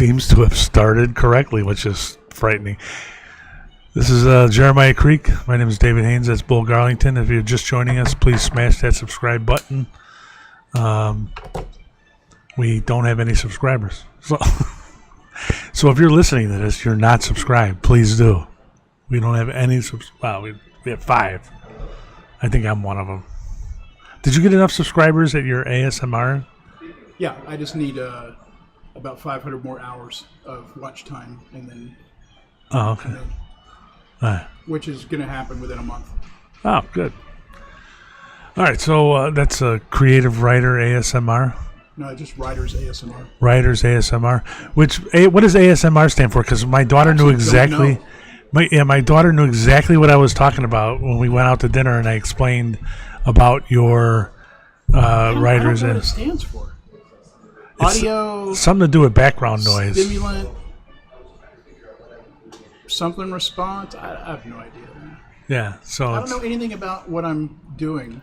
seems to have started correctly, which is frightening. This is Jeremiah Creek. My name is David Haynes. That's Bull Garlington. If you're just joining us, please smash that subscribe button. We don't have any subscribers. So if you're listening to this, you're not subscribed, please do. We don't have any we have 5. I think I'm one of them. Did you get enough subscribers at your ASMR? Yeah, I just need about 500 more hours of watch time, and then. Oh, okay. Which is going to happen within a month. Oh, good. All right, so that's a creative writer ASMR. No, just Writers ASMR. Writers ASMR. What does ASMR stand for? Because my daughter knew exactly. My daughter knew exactly what I was talking about when we went out to dinner, and I explained about your writers. I don't know what it stands for. Audio. Something to do with background noise. Stimulant. Something response. I have no idea. Yeah, so I don't know anything about what I'm doing.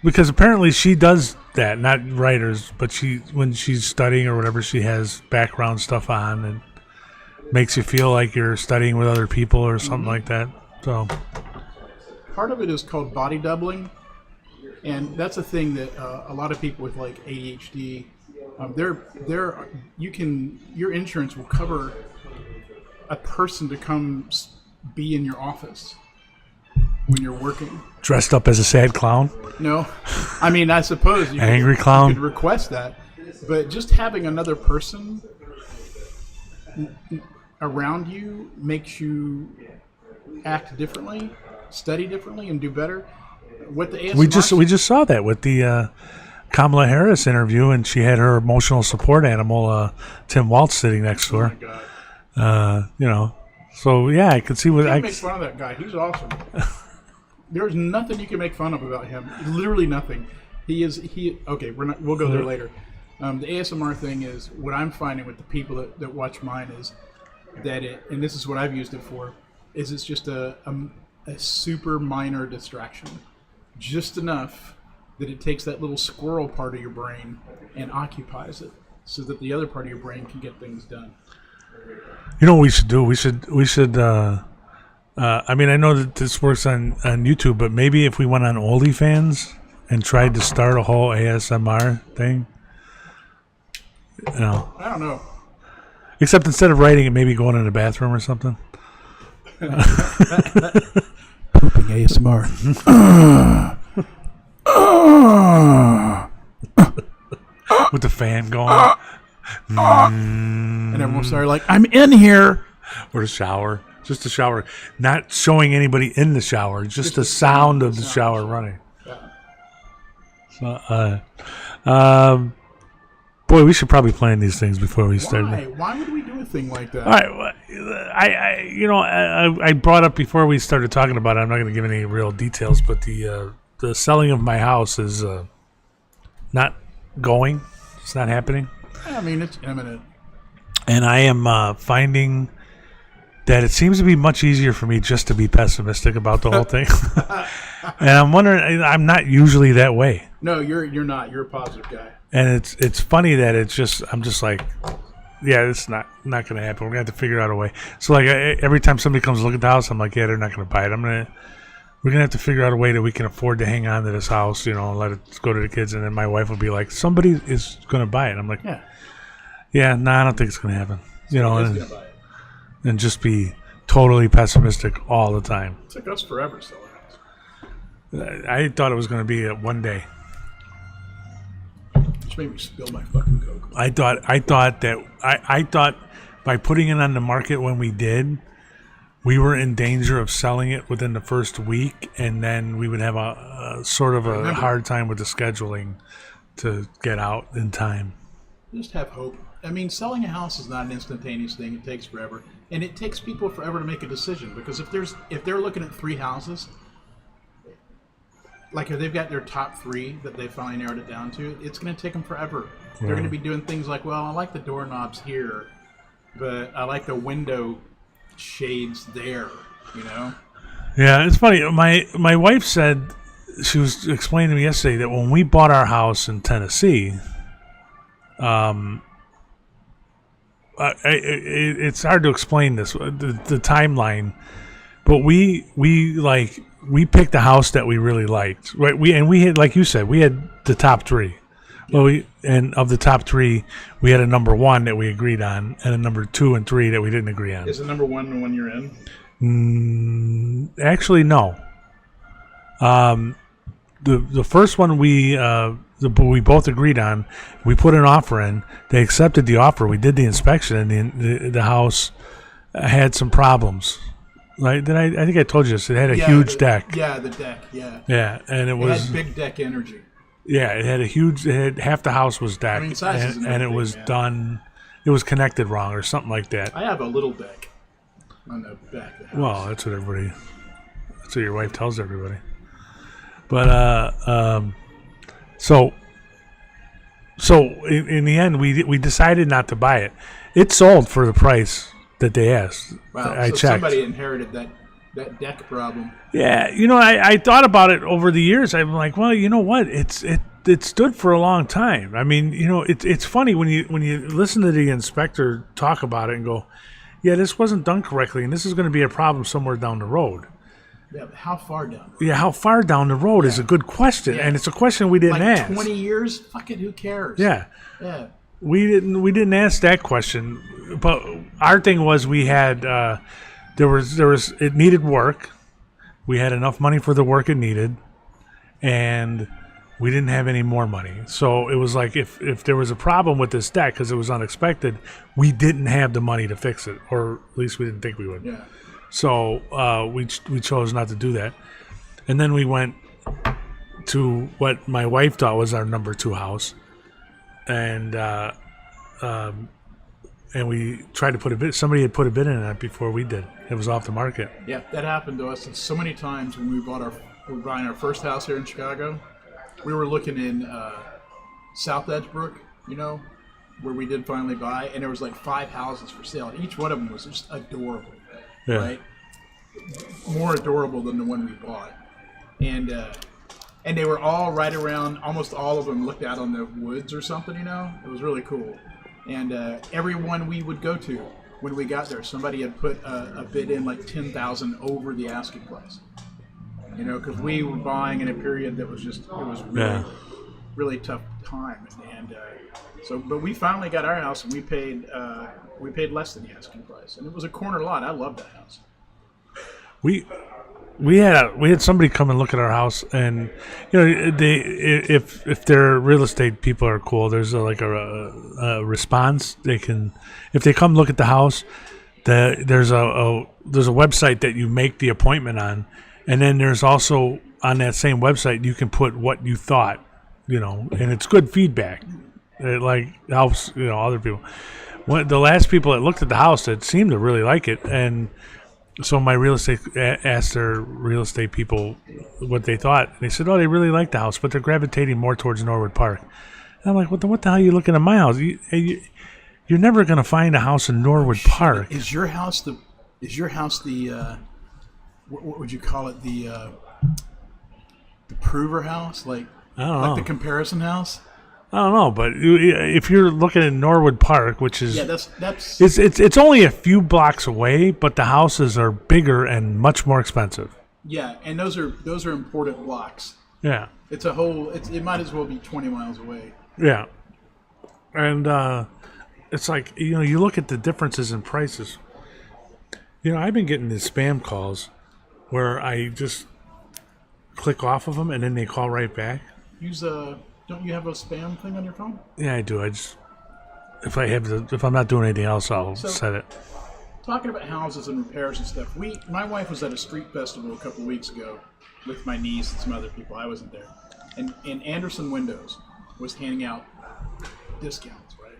Because apparently she does that, not writers, but when she's studying or whatever, she has background stuff on and makes you feel like you're studying with other people or something like that. So part of it is called body doubling, and that's a thing that a lot of people with like ADHD, your insurance will cover a person to come be in your office when you're working. Dressed up as a sad clown? No. I mean, I suppose you angry clown. You could request that. But just having another person around you makes you act differently, study differently, and do better. What the ASMR we just saw that with the Kamala Harris interview, and she had her emotional support animal, Tim Waltz, sitting next to her. Oh my God. So yeah, I could see what I make fun of that guy. He's awesome. There's nothing you can make fun of about him. Literally nothing. Okay, we'll go there later. The ASMR thing is what I'm finding with the people that watch mine is that and this is what I've used it for, is it's just a super minor distraction. Just enough that it takes that little squirrel part of your brain and occupies it so that the other part of your brain can get things done. You know what we should do? We should I mean, I know that this works on YouTube, but maybe if we went on OnlyFans and tried to start a whole ASMR thing. I don't know. Except instead of writing it, maybe going in the bathroom or something. Pooping ASMR. With the fan going. And everyone started like, I'm in here. Or the shower. Just the shower. Not showing anybody in the shower. Just the sound of the shower running. Yeah. So, boy, we should probably plan these things before we start. Why would we do a thing like that? All right. I brought up before we started talking about it, I'm not going to give any real details, but the selling of my house is not going. It's not happening. I mean, it's imminent. And I am finding that it seems to be much easier for me just to be pessimistic about the whole thing. And I'm wondering, I'm not usually that way. No, you're not. You're a positive guy. And it's funny that I'm just like, yeah, it's not going to happen. We're going to have to figure out a way. So like every time somebody comes to look at the house, I'm like, yeah, they're not going to buy it. We're going to have to figure out a way that we can afford to hang on to this house, and let it go to the kids. And then my wife will be like, somebody is going to buy it. And I'm like, yeah, no, I don't think it's going to happen. And just be totally pessimistic all the time. It took us forever, so I thought it was going to be one day. Which made me spill my fucking Coke. I thought by putting it on the market when we did, we were in danger of selling it within the first week, and then we would have a sort of a hard time with the scheduling to get out in time. Just have hope. I mean, selling a house is not an instantaneous thing. It takes forever. And it takes people forever to make a decision, because if they're looking at 3 houses, like if they've got their top 3 that they finally narrowed it down to, it's going to take them forever. Right. They're going to be doing things like, well, I like the doorknobs here, but I like the window shades there, Yeah, it's funny. My wife said, she was explaining to me yesterday that when we bought our house in Tennessee, it's hard to explain this the timeline, but we picked a house that we really liked, right? We had, like you said, we had the top three. Well, and of the top three, we had a number one that we agreed on, and a number 2 and 3 that we didn't agree on. Is the number one the one you're in? Actually, no. The first one we both agreed on. We put an offer in. They accepted the offer. We did the inspection, and the house had some problems. Like, I think I told you this. It had a huge deck. Yeah, the deck. Yeah. Yeah, and it had big deck energy. Yeah, it had half the house was decked, and it was done. It was connected wrong or something like that. I have a little deck on the back of the house. Well, that's what your wife tells everybody. But so in the end, we decided not to buy it. It sold for the price that they asked. Wow, I so checked. Somebody inherited that deck problem. Yeah, I thought about it over the years. I'm like, well, you know what? It stood for a long time. I mean, it's funny when you listen to the inspector talk about it and go, yeah, this wasn't done correctly, and this is going to be a problem somewhere down the road. Yeah, but how far down? Yeah, how far down the road is a good question, and it's a question we didn't ask. 20 years? Fuck it, who cares? Yeah. Yeah. We didn't ask that question, but our thing was we had it needed work. We had enough money for the work it needed, and we didn't have any more money. So it was like if there was a problem with this deck because it was unexpected, we didn't have the money to fix it, or at least we didn't think we would. Yeah. So we chose not to do that, and then we went to what my wife thought was our number 2 house, and we tried to put a bid. Somebody had put a bid in on it before we did. It was off the market. Yeah, that happened to us so many times when we were buying our first house here in Chicago. We were looking in South Edgebrook, where we did finally buy, and there was like 5 houses for sale. And each one of them was just adorable, right? More adorable than the one we bought, and they were all right around. Almost all of them looked out on the woods or something. It was really cool. And every one we would go to, when we got there, somebody had put a bid in like $10,000 over the asking price. Because we were buying in a period that was really, really tough time, and but we finally got our house, and we paid less than the asking price, and it was a corner lot. I loved that house. We had somebody come and look at our house, and if their real estate people are cool, there's a response. They can, if they come look at the house, there's a website that you make the appointment on. And then there's also, on that same website, you can put what you thought, and it's good feedback. It helps, other people. The last people that looked at the house that seemed to really like it, and so my real estate asked their real estate people what they thought. And they said, they really like the house, but they're gravitating more towards Norwood Park. And I'm like, what the hell are you looking at my house? You're never going to find a house in Norwood Park. Is your house the what would you call it? The prover house, I don't know. The comparison house. I don't know, but if you're looking at Norwood Park, which is that's it's only a few blocks away, but the houses are bigger and much more expensive. Yeah, and those are important blocks. Yeah, it's a whole. It might as well be 20 miles away. Yeah, and it's like you look at the differences in prices. I've been getting these spam calls where I just click off of them and then they call right back. Don't you have a spam thing on your phone? Yeah, I do. If I'm not doing anything else, I'll set it. Talking about houses and repairs and stuff, my wife was at a street festival a couple weeks ago with my niece and some other people. I wasn't there, and Anderson Windows was handing out discounts, right?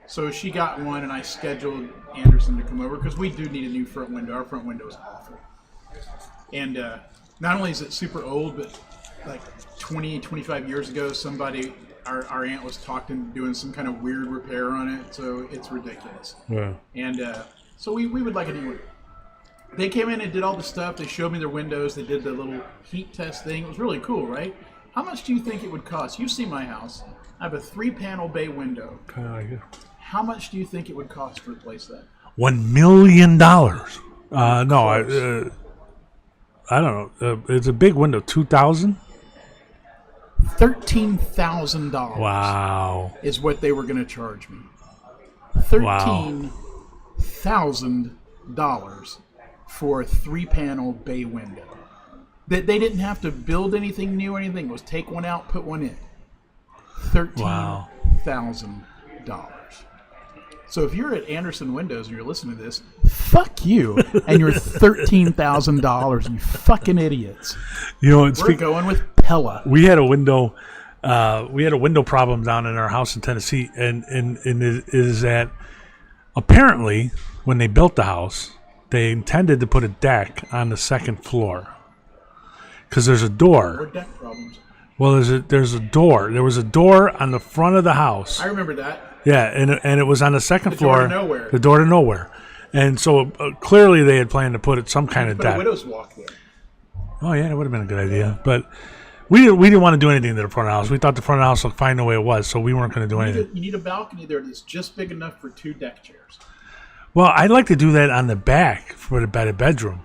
So she got one, and I scheduled Anderson to come over because we do need a new front window. Our front window is awful. And not only is it super old, but like 20, 25 years ago, our aunt was doing some kind of weird repair on it, so it's ridiculous. Yeah. And so we would like a new one. They came in and did all the stuff. They showed me their windows. They did the little heat test thing. It was really cool, right? How much do you think it would cost? You see my house. I have a 3-panel bay window. How much do you think it would cost to replace that? $1 million. No, I don't know. It's a big window. 2,000. $13,000. Wow. Is what they were going to charge me. Wow. $13,000 for a 3-panel bay window. That they didn't have to build anything new or anything. It was take one out, put one in. $13,000. So if you're at Anderson Windows and you're listening to this, fuck you and your $13,000, you fucking idiots. You know, we're going with Pella. We had a window. We had a window problem down in our house in Tennessee, and it is that apparently when they built the house, they intended to put a deck on the second floor because there's a door. Or deck problems. Well, there's a door. There was a door on the front of the house. I remember that. Yeah, and it was on the second floor. The door to nowhere. The door to nowhere. And so clearly they had planned to put some kind of deck. Put a widow's walk there. Oh yeah, it would have been a good idea, but we didn't want to do anything to the front of the house. We thought the front of the house looked fine the way it was, so we weren't going to do anything. You need a balcony there that's just big enough for 2 deck chairs. Well, I'd like to do that on the back for the bedroom,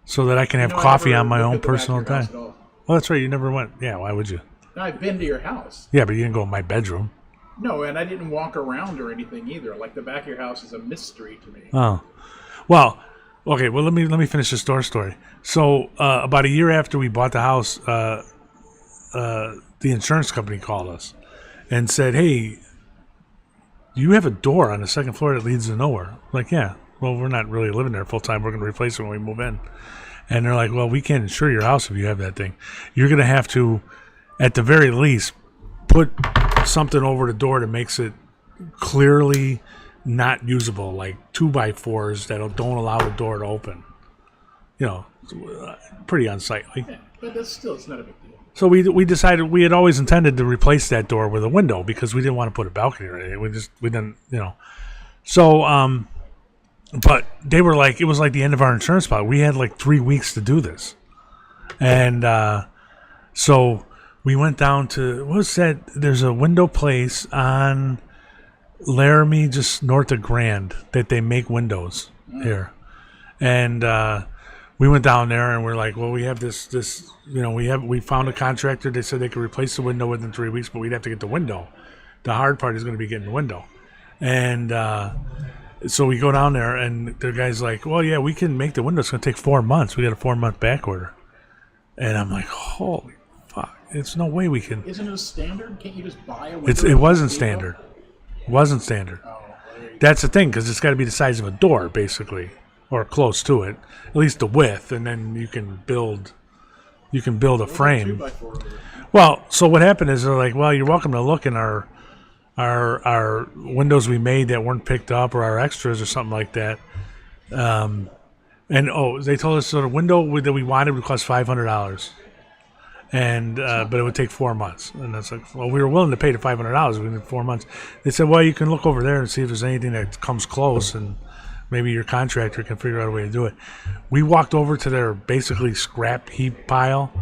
so that I can have coffee on my own personal time. Well, that's right. You never went. Yeah, why would you? No, I've been to your house. Yeah, but you didn't go in my bedroom. No, and I didn't walk around or anything either. Like the back of your house is a mystery to me. Oh, well, okay. Well, let me finish the story. So about a year after we bought the house, the insurance company called us and said, "Hey, you have a door on the second floor that leads to nowhere." Like, yeah. Well, we're not really living there full time. We're going to replace it when we move in. And they're like, "Well, we can't insure your house if you have that thing. You're going to have to, at the very least, put something over the door that makes it clearly not usable, like 2x4s that don't allow the door to open. You know, pretty unsightly." Yeah, but it's not a big deal. So we decided we had always intended to replace that door with a window because we didn't want to put a balcony or anything. We didn't, you know. So but they were like, it was like the end of our insurance policy. We had like 3 weeks to do this, and so we went down to, what was that? There's a window place on Laramie, just north of Grand, that they make windows here. And we went down there and we're like, well, we have this, you know, we found a contractor. They said they could replace the window within 3 weeks, but we'd have to get the window. The hard part is going to be getting the window. And so we go down there and the guy's like, well, yeah, we can make the window. It's going to take 4 months. We got a 4-month back order. And I'm like, holy fuck. It's no way we can. Isn't it a standard? Can't you just buy a window? It wasn't standard. It wasn't standard. Oh, that's the thing, because it's got to be the size of a door, basically, or close to it, at least the width, and then you can build a frame. Well, so what happened is they're like, well, you're welcome to look in our windows we made that weren't picked up, or our extras or something like that. And they told us the window that we wanted would cost $500. And but it would take 4 months, and that's like, well, we were willing to pay the $500 within 4 months. They said, well, you can look over there and see if there's anything that comes close, and maybe your contractor can figure out a way to do it. We walked over to their basically scrap heap pile.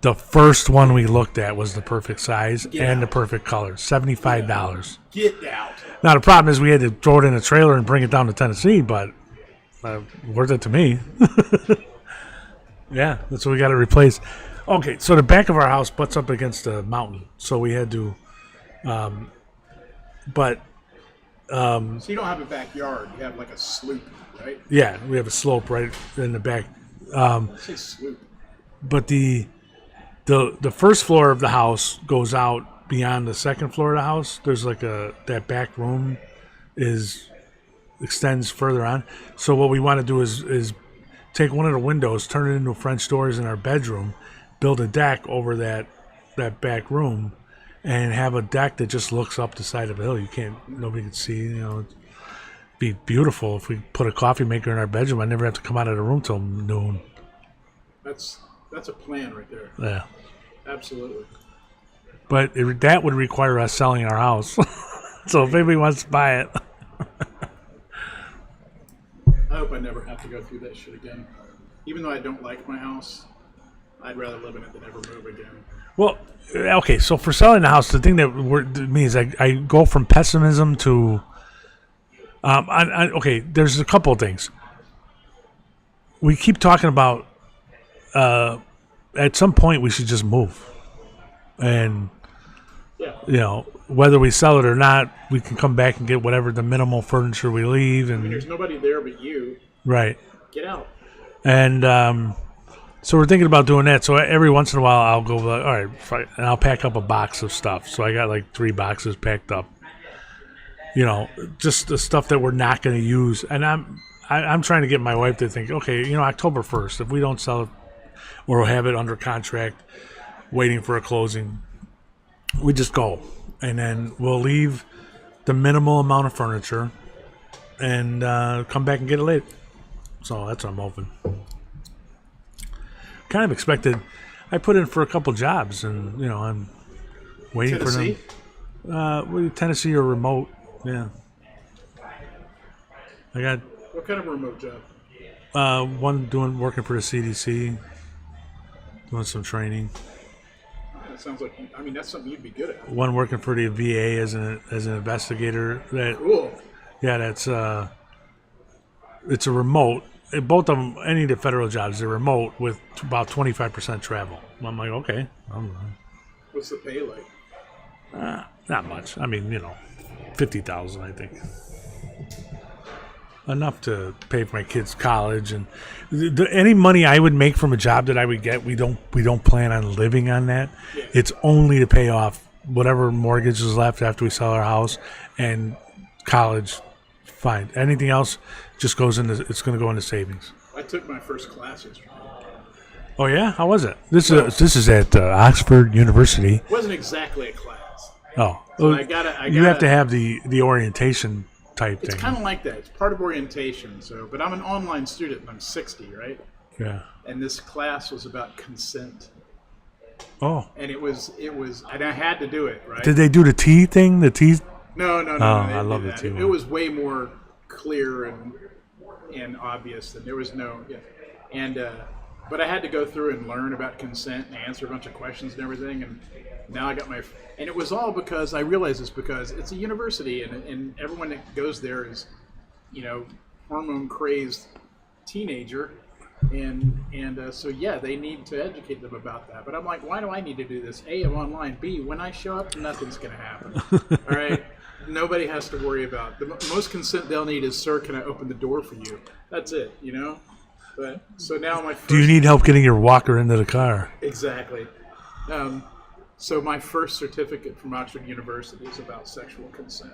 The first one we looked at was the perfect size and the perfect color. $75. Get out. Now the problem is we had to throw it in a trailer and bring it down to Tennessee, but worth it to me. Yeah, that's what we got to replace. Okay, so the back of our house butts up against a mountain, so we had to, So you don't have a backyard; you have like a slope, right? Yeah, we have a slope right in the back. Let's say slope. But the first floor of the house goes out beyond the second floor of the house. There's like that back room extends further on. So what we want to do is take one of the windows, turn it into French doors in our bedroom, build a deck over that back room, and have a deck that just looks up the side of the hill. Nobody can see. You know, it'd be beautiful if we put a coffee maker in our bedroom. I never have to come out of the room till noon. That's a plan right there. Yeah, absolutely. But that would require us selling our house. So if anybody wants to buy it, I hope I never have to go through that shit again. Even though I don't like my house, I'd rather live in it than ever move again. Well, okay. So for selling the house, the thing that means I go from pessimism to okay. There's a couple of things. We keep talking about. At some point, we should just move, and whether we sell it or not, we can come back and get whatever the minimal furniture we leave. And there's nobody there but you. Right. Get out. And so we're thinking about doing that. So every once in a while, I'll go like, all right, fine, and I'll pack up a box of stuff. So I got like 3 boxes packed up. Just the stuff that we're not going to use. And I'm trying to get my wife to think, okay, October 1st, if we don't sell it or have it under contract, waiting for a closing, we just go. And then we'll leave the minimal amount of furniture and come back and get it later. So that's what I'm hoping. Kind of expected. I put in for a couple jobs, and I'm waiting Tennessee? for them. Tennessee or remote? Yeah. I got What kind of remote job? one working for the CDC, doing some training. That sounds like that's something you'd be good at. One working for the VA as an investigator. Cool. Yeah, that's it's a remote. Both of them, any of the federal jobs, they're remote with about 25% travel. I'm like, okay. What's the pay like? Not much. I mean, $50,000, I think. Enough to pay for my kids' college, and any money I would make from a job that I would get, we don't plan on living on that. Yeah. It's only to pay off whatever mortgage is left after we sell our house, and college. Fine. Anything else just goes into. It's going to go into savings. I took my first class yesterday. Oh yeah, how was it? This is at Oxford University. It wasn't exactly a class. Oh, So you have to have the orientation type It's thing. kind of like that. It's part of orientation. But I'm an online student and I'm 60, right? Yeah. And this class was about consent. Oh. And it was, and I had to do it, right? Did they do the T thing? The T. No. Oh, they I love did the that. T. It was way more clear and obvious than there was no. Yeah. And but I had to go through and learn about consent and answer a bunch of questions and everything. And now I got my. And it was all because I realized it's because it's a university and everyone that goes there is, hormone crazed teenager. And so they need to educate them about that. But I'm like, why do I need to do this? A, I'm online. B, when I show up, nothing's going to happen. All right, nobody has to worry about the most consent they'll need is, sir, can I open the door for you? That's it, But so now my first, Do you need help getting your walker into the car? exactly. So my first certificate from Oxford University is about sexual consent.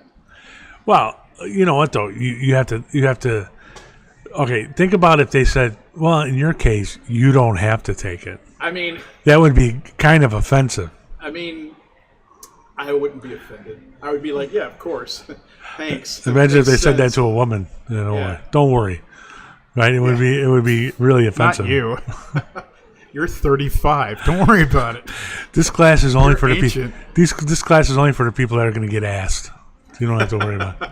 Well, you know what though, you have to. Okay, think about if they said, well, in your case, you don't have to take it. I mean, That would be kind of offensive. I wouldn't be offended. I would be like, yeah, of course. Thanks. Imagine if they Makes said that sense. to a woman. Yeah. Don't worry. Right? It would be really offensive. Not you. You're 35. Don't worry about it. This class is only You're for the people. ancient. This class is only for the people that are going to get asked. You don't have to worry about it.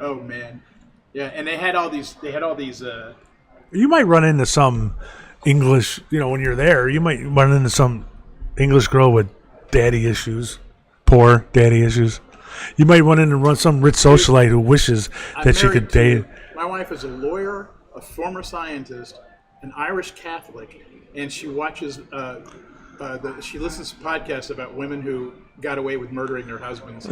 Oh man, yeah. And they had all these. You might run into some English, when you're there, you might run into some English girl with daddy issues, poor daddy issues. You might run into some rich socialite who wishes that she could date. My wife is a lawyer, a former scientist, an Irish Catholic, and she watches. She listens to podcasts about women who got away with murdering their husbands.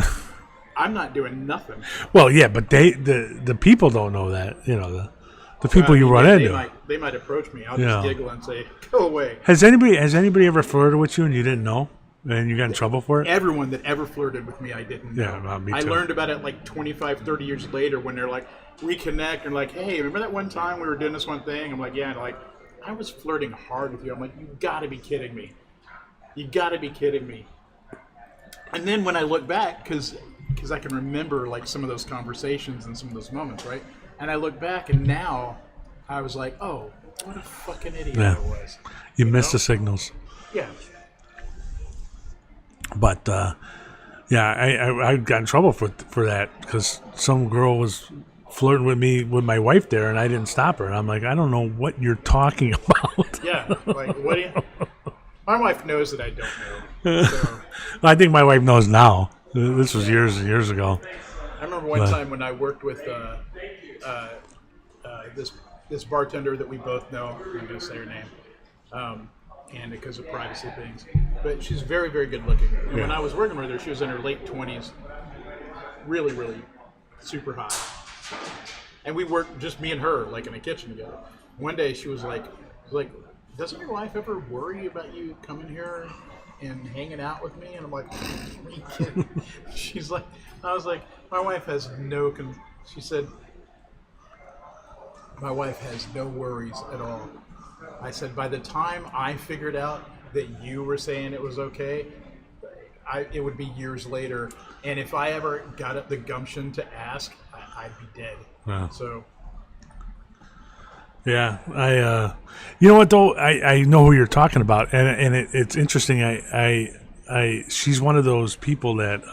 I'm not doing nothing. Well, yeah, but the people don't know that. The people you run into. They might approach me. I'll Yeah. just giggle and say, "Go away." Has anybody ever flirted with you and you didn't know, and you got in trouble for it? Everyone that ever flirted with me, I didn't know. Yeah, well, me I too. learned about it like 25, 30 years later when they're like, reconnect, and like, hey, remember that one time we were doing this one thing? I'm like, yeah, and like, I was flirting hard with you. I'm like, you gotta be kidding me. You gotta be kidding me. And then when I look back, because I can remember like some of those conversations and some of those moments, right? And I look back and now I was like, oh, what a fucking idiot Yeah. I was. You missed the signals. Yeah. But I got in trouble for that because some girl was flirting with me with my wife there, and I didn't stop her. And I'm like, I don't know what you're talking about. Yeah. Like, what do you... My wife knows that I don't know. So. I think my wife knows now. This was years and years ago. I remember one time when I worked with this bartender that we both know. I'm not going to say her name, and because of privacy things. But she's very, very good looking. And when I was working with her, she was in her late 20s, really, really super hot. And we worked just me and her, like in a kitchen together. One day she was like, doesn't your wife ever worry about you coming here and hanging out with me? And I'm like, are you kidding? She's like, I was like, my wife has she said, my wife has no worries at all. I said, by the time I figured out that you were saying it was okay, it would be years later. And if I ever got up the gumption to ask, I'd be dead. Wow. So. Yeah, you know what though, I know who you're talking about, and it's interesting. She's one of those people that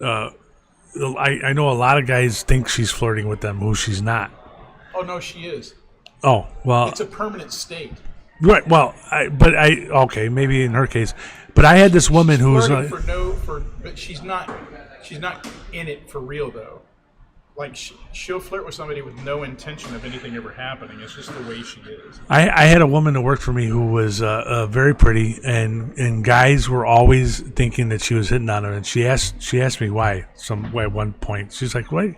I know a lot of guys think she's flirting with them, who she's not. Oh no, she is. Oh well, it's a permanent state. Right. Well, okay, maybe in her case, but I had this woman who was but she's not in it for real though. Like she'll flirt with somebody with no intention of anything ever happening. It's just the way she is. I had a woman that worked for me who was very pretty, and guys were always thinking that she was hitting on her. And she asked me why. At one point, she's like, "Wait,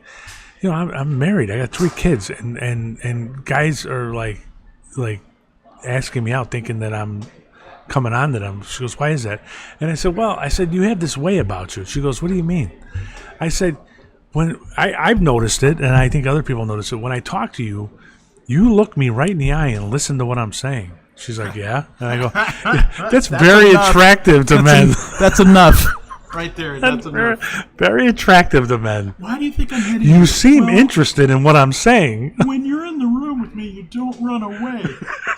you know, I'm married. I got 3 kids, and guys are like asking me out, thinking that I'm coming on to them." She goes, "Why is that?" And I said, "Well, you have this way about you." She goes, "What do you mean?" I said, when I've noticed it, and I think other people notice it, when I talk to you, you look me right in the eye and listen to what I'm saying. She's like, "Yeah," and I go, yeah, "That's very enough. Attractive to men." That's enough, right there. That's enough. Very attractive to men. Why do you think I'm hitting you? You seem interested in what I'm saying. When you're in the room with me, you don't run away.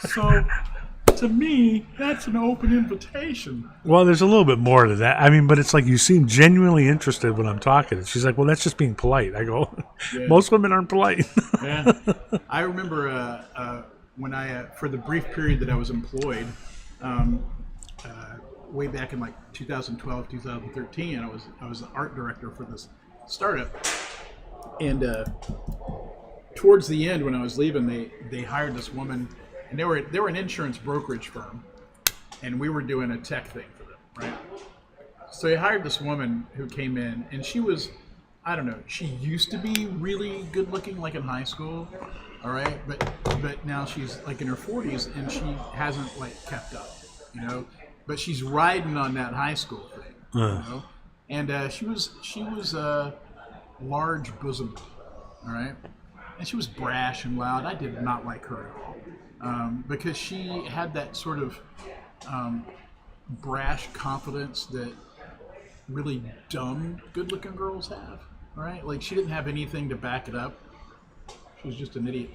So, to me, that's an open invitation. Well, there's a little bit more to that. I mean, but it's like you seem genuinely interested when I'm talking. She's like, "Well, that's just being polite." I go, yeah. Most women aren't polite. Yeah. I remember when for the brief period that I was employed, way back in like 2012, 2013, I was the art director for this startup. And towards the end, when I was leaving, they hired this woman. And they were an insurance brokerage firm, and we were doing a tech thing for them, right? So they hired this woman who came in, and she was, I don't know, she used to be really good looking, like in high school, all right? But now she's like in her 40s, and she hasn't like kept up, you know? But she's riding on that high school thing, you know? And she was large bosomed, all right? And she was brash and loud. I did not like her at all. Because she had that sort of brash confidence that really dumb, good-looking girls have, right? Like, she didn't have anything to back it up. She was just an idiot.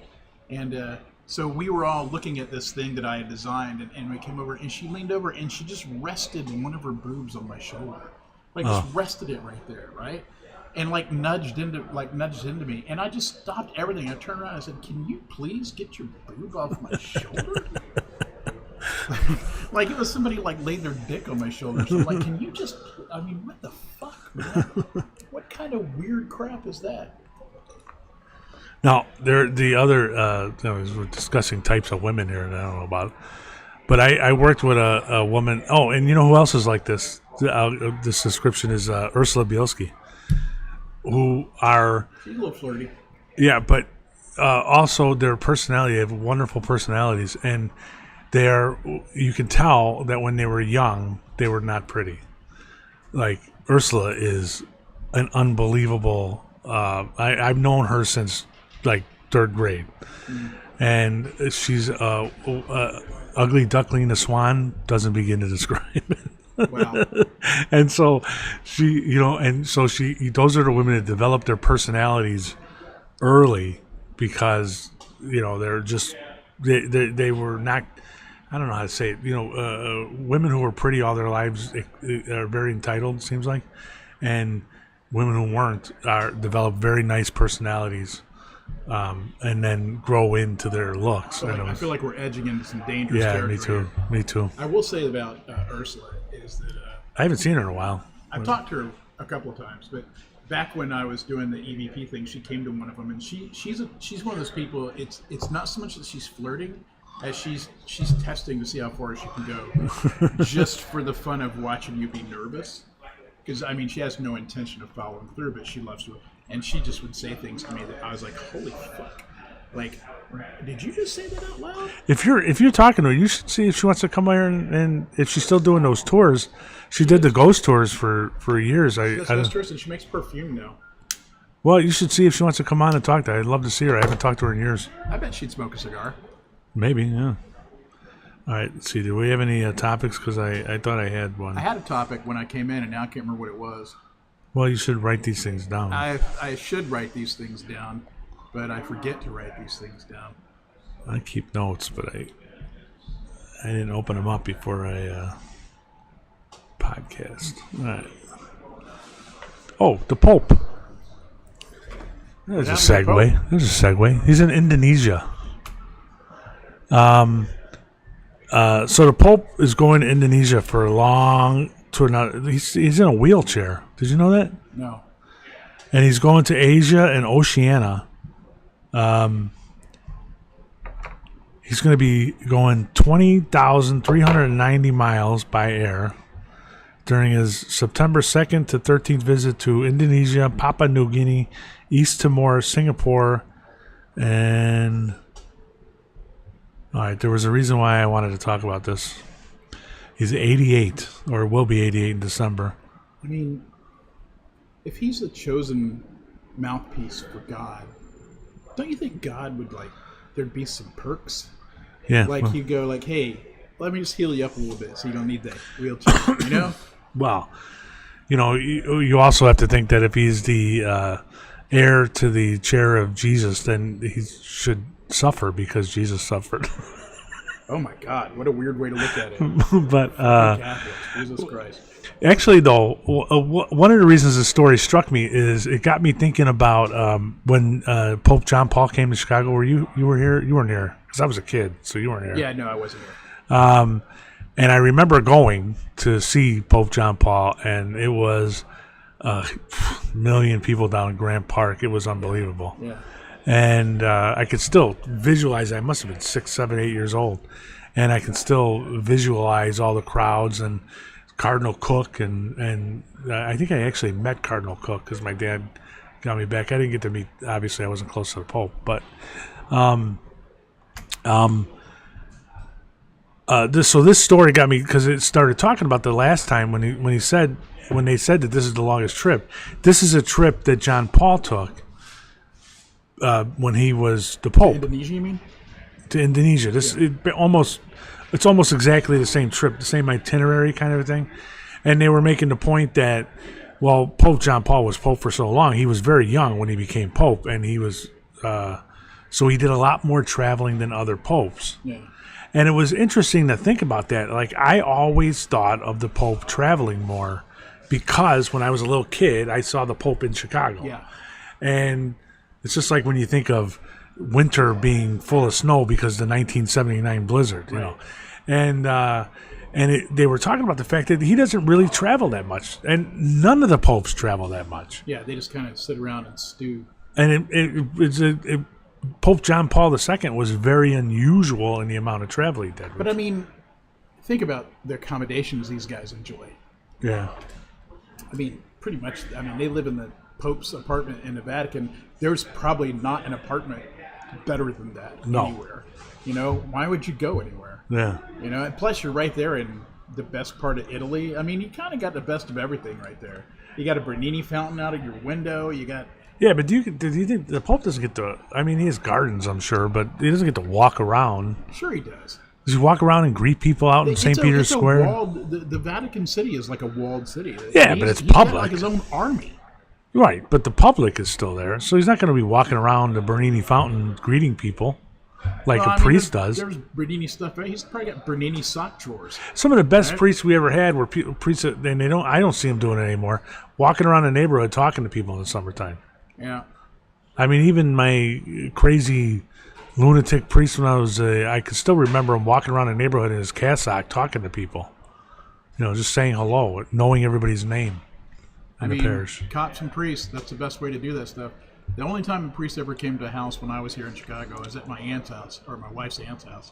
And so we were all looking at this thing that I had designed, and we came over, and she leaned over, and she just rested one of her boobs on my shoulder. Like, just rested it right there, right? And nudged into me, and I just stopped everything. I turned around and I said, "Can you please get your boob off my shoulder?" Like it was somebody laid their dick on my shoulder. So can you just? I mean, what the fuck, man? What kind of weird crap is that? Now the other we're discussing types of women here, and I don't know about it, but I worked with a woman. Oh, and you know who else is like this? This description is Ursula Bielski. Who are she's a little flirty, yeah, but also their personality. They have wonderful personalities, and you can tell that when they were young, they were not pretty. Like Ursula is an unbelievable. I've known her since like 3rd grade, and she's ugly duckling. The swan doesn't begin to describe it. Wow. And so those are the women that develop their personalities early because they're just they were not, I don't know how to say it, women who were pretty all their lives are very entitled, it seems like, and women who weren't develop very nice personalities and then grow into their looks. I feel like we're edging into some dangerous yeah, territory. me too. Me too. I will say about Ursula is that I haven't seen her in a while. I've talked to her a couple of times, but back when I was doing the EVP thing, she came to one of them, and she's one of those people. It's not so much that she's flirting as she's testing to see how far she can go, just for the fun of watching you be nervous. Because I mean, she has no intention of following through, but she loves to. And she just would say things to me that I was like, "Holy fuck!" Like, did you just say that out loud? If you're talking to her, you should see if she wants to come here and if she's still doing those tours. She did the ghost tours for years. She does ghost tours, and she makes perfume now. Well, you should see if she wants to come on and talk to her. I'd love to see her. I haven't talked to her in years. I bet she'd smoke a cigar. Maybe, yeah. All right, let's see. Do we have any topics? Because I thought I had one. I had a topic when I came in, and now I can't remember what it was. Well, you should write these things down. I should write these things down, but I forget to write these things down. I keep notes, but I didn't open them up before I podcast. All right. Oh, the Pope. There's a segue. He's in Indonesia. So the Pope is going to Indonesia for a long tour. Now he's in a wheelchair. Did you know that? No. And he's going to Asia and Oceania. He's going to be going 20,390 miles by air during his September 2nd to 13th visit to Indonesia, Papua New Guinea, East Timor, Singapore, and... All right, there was a reason why I wanted to talk about this. He's 88, or will be 88 in December. I mean, if he's the chosen mouthpiece for God, don't you think God would, like, there'd be some perks? Yeah. Like, he'd go, like, hey, let me just heal you up a little bit so you don't need that wheelchair, you know? Well, you also have to think that if he's the heir to the chair of Jesus, then he should suffer because Jesus suffered. Oh my God, what a weird way to look at it. But Catholics, Jesus Christ. Actually, though, one of the reasons the story struck me is it got me thinking about when Pope John Paul came to Chicago. You were here? You weren't here because I was a kid, so you weren't here. Yeah, no, I wasn't here. And I remember going to see Pope John Paul, and it was a million people down in Grant Park. It was unbelievable. Yeah. And I could still visualize. I must have been 6, 7, 8 years old, and I can still visualize all the crowds and Cardinal Cook, and I think I actually met Cardinal Cook because my dad got me back. I didn't get to meet. Obviously, I wasn't close to the Pope, but this story got me because it started talking about the last time when they said that this is the longest trip. This is a trip that John Paul took. When he was the Pope. To Indonesia, you mean? To Indonesia. It's almost exactly the same trip, the same itinerary kind of a thing. And they were making the point that, well, Pope John Paul was Pope for so long. He was very young when he became Pope, and he was so he did a lot more traveling than other popes. Yeah. And it was interesting to think about that. Like, I always thought of the Pope traveling more because when I was a little kid, I saw the Pope in Chicago. Yeah. And it's just like when you think of winter being full of snow because of the 1979 blizzard, you know. And they were talking about the fact that he doesn't really travel that much, and none of the popes travel that much. Yeah, they just kind of sit around and stew. And Pope John Paul II was very unusual in the amount of travel he did. But I mean, think about the accommodations these guys enjoy. Yeah. I mean, pretty much. I mean, they live in the Pope's apartment in the Vatican. There's probably not an apartment better than that anywhere. You know, why would you go anywhere? Yeah. You know, and plus you're right there in the best part of Italy. I mean, you kind of got the best of everything right there. You got a Bernini fountain out of your window. You got... Yeah, but do you think the Pope doesn't get to... I mean, he has gardens, I'm sure, but he doesn't get to walk around. Sure he does. Does he walk around and greet people out in St. Peter's Square? The Vatican City is like a walled city. Yeah, but it's public. He's got like his own army. Right, but the public is still there, so he's not going to be walking around the Bernini fountain greeting people like a priest does. There's Bernini stuff. Right? He's probably got Bernini sock drawers. Some of the best priests we ever had were priests, and I don't see them doing it anymore. Walking around the neighborhood talking to people in the summertime. Yeah. I mean, even my crazy lunatic priest when I was, I could still remember him walking around the neighborhood in his cassock talking to people. Just saying hello, knowing everybody's name in the parish. Cops and priests, that's the best way to do that stuff. The only time a priest ever came to a house when I was here in Chicago was at my aunt's house, or my wife's aunt's house.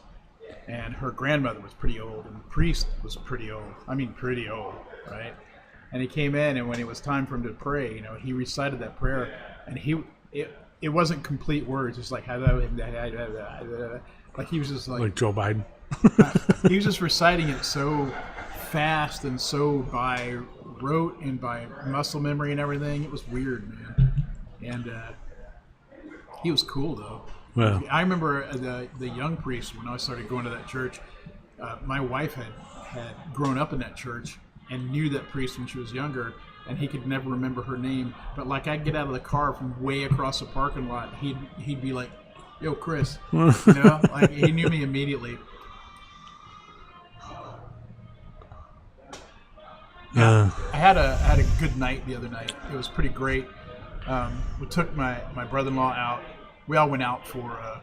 And her grandmother was pretty old, and the priest was pretty old. I mean, pretty old, right? And he came in, and when it was time for him to pray, he recited that prayer, and it wasn't complete words, just like he was just like Joe Biden. he was just reciting it so fast and so by rote and by muscle memory and everything. It was weird, man. And he was cool though. Well, I remember the young priest when I started going to that church. My wife had grown up in that church and knew that priest when she was younger, and he could never remember her name. But like I'd get out of the car from way across the parking lot, he'd be like, "Yo, Chris," like he knew me immediately. I had a good night the other night. It was pretty great. We took my brother-in-law out. We all went out for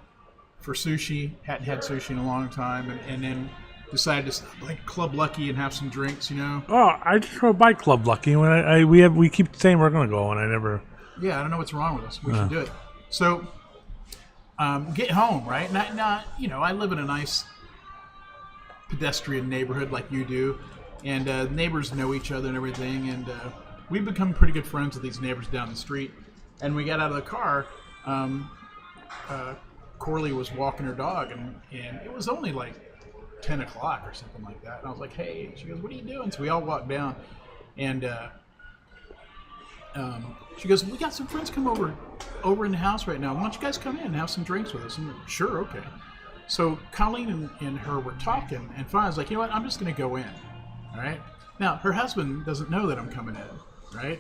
sushi. Hadn't had sushi in a long time, and then decided to stop like Club Lucky and have some drinks. Oh, I just drove by Club Lucky. When we keep saying we're going to go, and I never. Yeah, I don't know what's wrong with us. We should do it. So, get home, right? Not I live in a nice pedestrian neighborhood like you do. And neighbors know each other and everything, and we've become pretty good friends with these neighbors down the street. And we got out of the car. Corley was walking her dog, and it was only like 10 o'clock or something like that. And I was like, "Hey," she goes, "What are you doing?" So we all walked down, and she goes, "We got some friends come over in the house right now. Why don't you guys come in and have some drinks with us?" I'm like, "Sure, okay." So Colleen and her were talking, and finally I was like, "You know what? I'm just going to go in." All right. Now, her husband doesn't know that I'm coming in, right?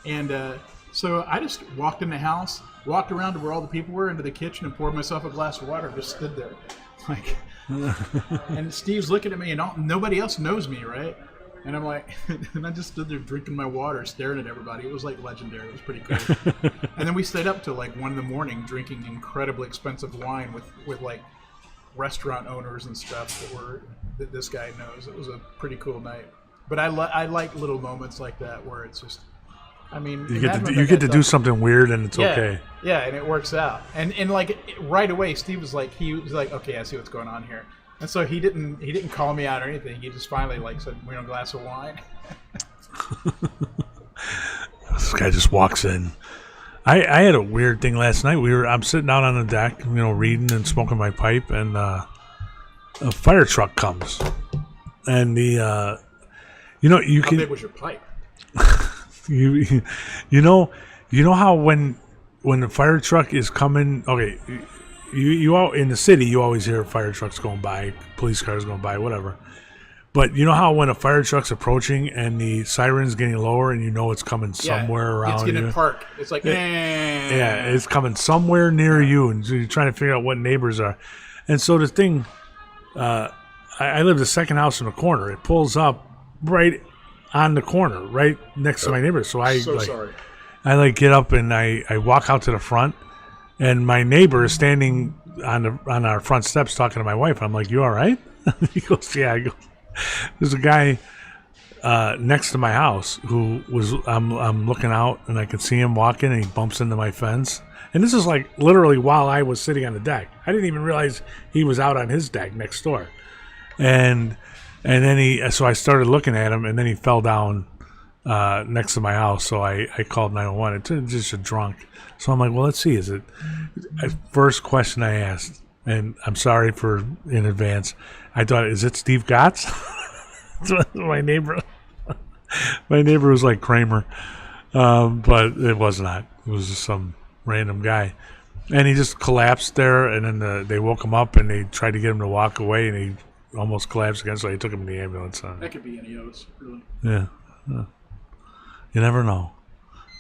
And so I just walked in the house, walked around to where all the people were, into the kitchen, and poured myself a glass of water. Just stood there, like. And Steve's looking at me, and nobody else knows me, right? And I'm like, and I just stood there drinking my water, staring at everybody. It was like legendary. It was pretty cool. And then we stayed up till like 1 a.m. drinking incredibly expensive wine with like restaurant owners and stuff that this guy knows. It was a pretty cool night. But I like little moments like that where it's just, I mean, you get to do something weird and it's okay. Yeah, and it works out. And like right away, Steve was like, okay, I see what's going on here. And so he didn't call me out or anything. He just finally like said, "We want a glass of wine." This guy just walks in. I had a weird thing last night. I'm sitting out on the deck, reading and smoking my pipe, and a fire truck comes, and the you How can. big was your pipe? you know how when the fire truck is coming, okay, you all in the city, you always hear fire trucks going by, police cars going by, whatever. But you know how when a fire truck's approaching and the siren's getting lower and it's coming somewhere around it's getting parked. It's like, yeah, it's coming somewhere near you, and so you're trying to figure out what neighbors are. And so the thing, I live the second house in the corner. It pulls up right on the corner, right next to my neighbor. So sorry. I get up and I walk out to the front, and my neighbor is standing on our front steps talking to my wife. I'm like, "You all right?" He goes, "Yeah." I go, "There's a guy next to my house who was I'm looking out and I can see him walking, and he bumps into my fence." And this is like literally while I was sitting on the deck. I didn't even realize he was out on his deck next door. And then so I started looking at him, and then he fell down next to my house. So I called 911. It's just a drunk. So I'm like, well, let's see. Is it? First question I asked, and I'm sorry in advance. I thought, is it Steve Gotts? My neighbor was like Kramer, but it was not. It was just some random guy, and he just collapsed there. And then they woke him up, and they tried to get him to walk away, and he almost collapsed again. So they took him to the ambulance. That could be any of us, really. Yeah, you never know.